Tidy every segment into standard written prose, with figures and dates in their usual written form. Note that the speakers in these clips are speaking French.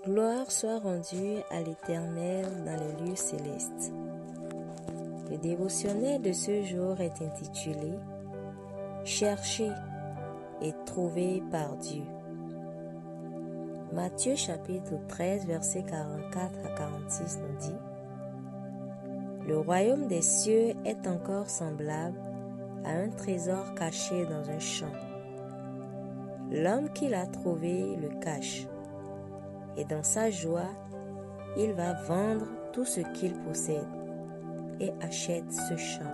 Gloire soit rendue à l'Éternel dans les lieux célestes. Le dévotionnel de ce jour est intitulé « Chercher et trouver par Dieu ». Matthieu chapitre 13, versets 44 à 46 nous dit « Le royaume des cieux est encore semblable à un trésor caché dans un champ. L'homme qui l'a trouvé le cache, et dans sa joie, il va vendre tout ce qu'il possède et achète ce champ.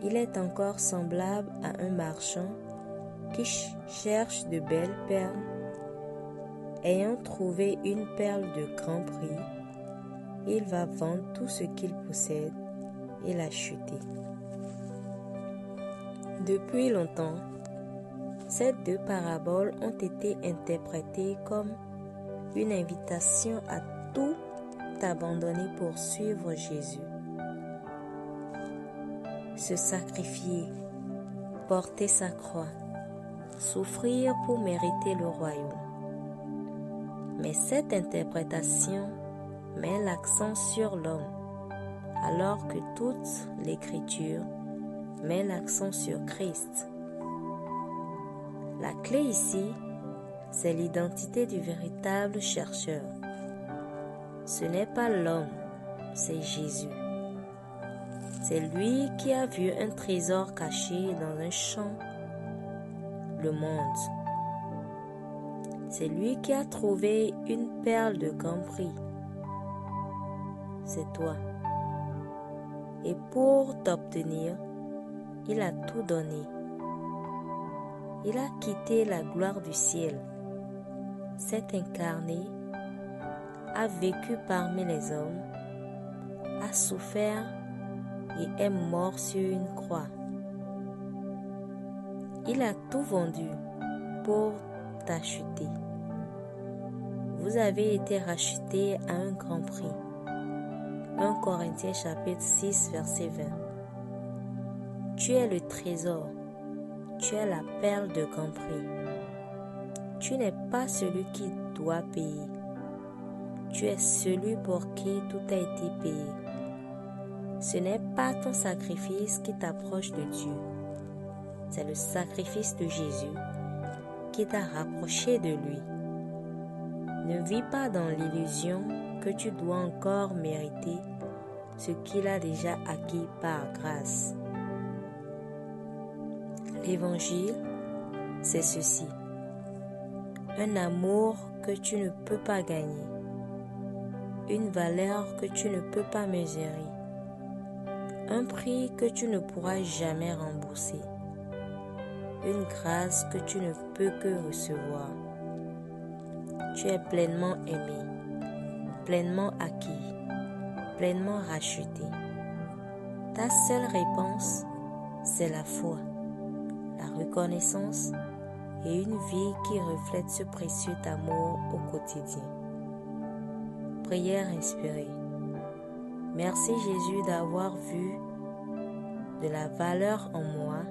Il est encore semblable à un marchand qui cherche de belles perles. Ayant trouvé une perle de grand prix, il va vendre tout ce qu'il possède et l'acheter. » Depuis longtemps, ces deux paraboles ont été interprétées comme une invitation à tout abandonner pour suivre Jésus. Se sacrifier, porter sa croix, souffrir pour mériter le royaume. Mais cette interprétation met l'accent sur l'homme, alors que toute l'Écriture met l'accent sur Christ. La clé ici, c'est l'identité du véritable chercheur. Ce n'est pas l'homme, c'est Jésus. C'est lui qui a vu un trésor caché dans un champ, le monde. C'est lui qui a trouvé une perle de grand prix. C'est toi. Et pour t'obtenir, il a tout donné. Il a quitté la gloire du ciel, s'est incarné, a vécu parmi les hommes, a souffert et est mort sur une croix. Il a tout vendu pour t'acheter. Vous avez été rachetés à un grand prix. 1 Corinthiens chapitre 6 verset 20. Tu es le trésor, tu es la perle de grand prix. Tu n'es pas celui qui doit payer. Tu es celui pour qui tout a été payé. Ce n'est pas ton sacrifice qui t'approche de Dieu. C'est le sacrifice de Jésus qui t'a rapproché de lui. Ne vis pas dans l'illusion que tu dois encore mériter ce qu'il a déjà acquis par grâce. L'Évangile, c'est ceci. Un amour que tu ne peux pas gagner. Une valeur que tu ne peux pas mesurer. Un prix que tu ne pourras jamais rembourser. Une grâce que tu ne peux que recevoir. Tu es pleinement aimé, pleinement acquis, pleinement racheté. Ta seule réponse, c'est la foi, la reconnaissance et une vie qui reflète ce précieux amour au quotidien. Prière inspirée. Merci Jésus d'avoir vu de la valeur en moi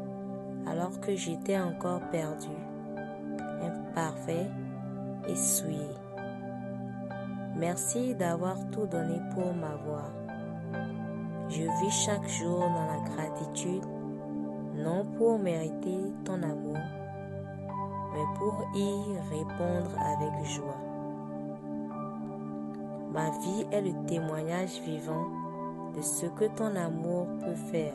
alors que j'étais encore perdu, imparfait et souillé. Merci d'avoir tout donné pour m'avoir. Je vis chaque jour dans la gratitude, non pour mériter ton amour, mais pour y répondre avec joie. Ma vie est le témoignage vivant de ce que ton amour peut faire.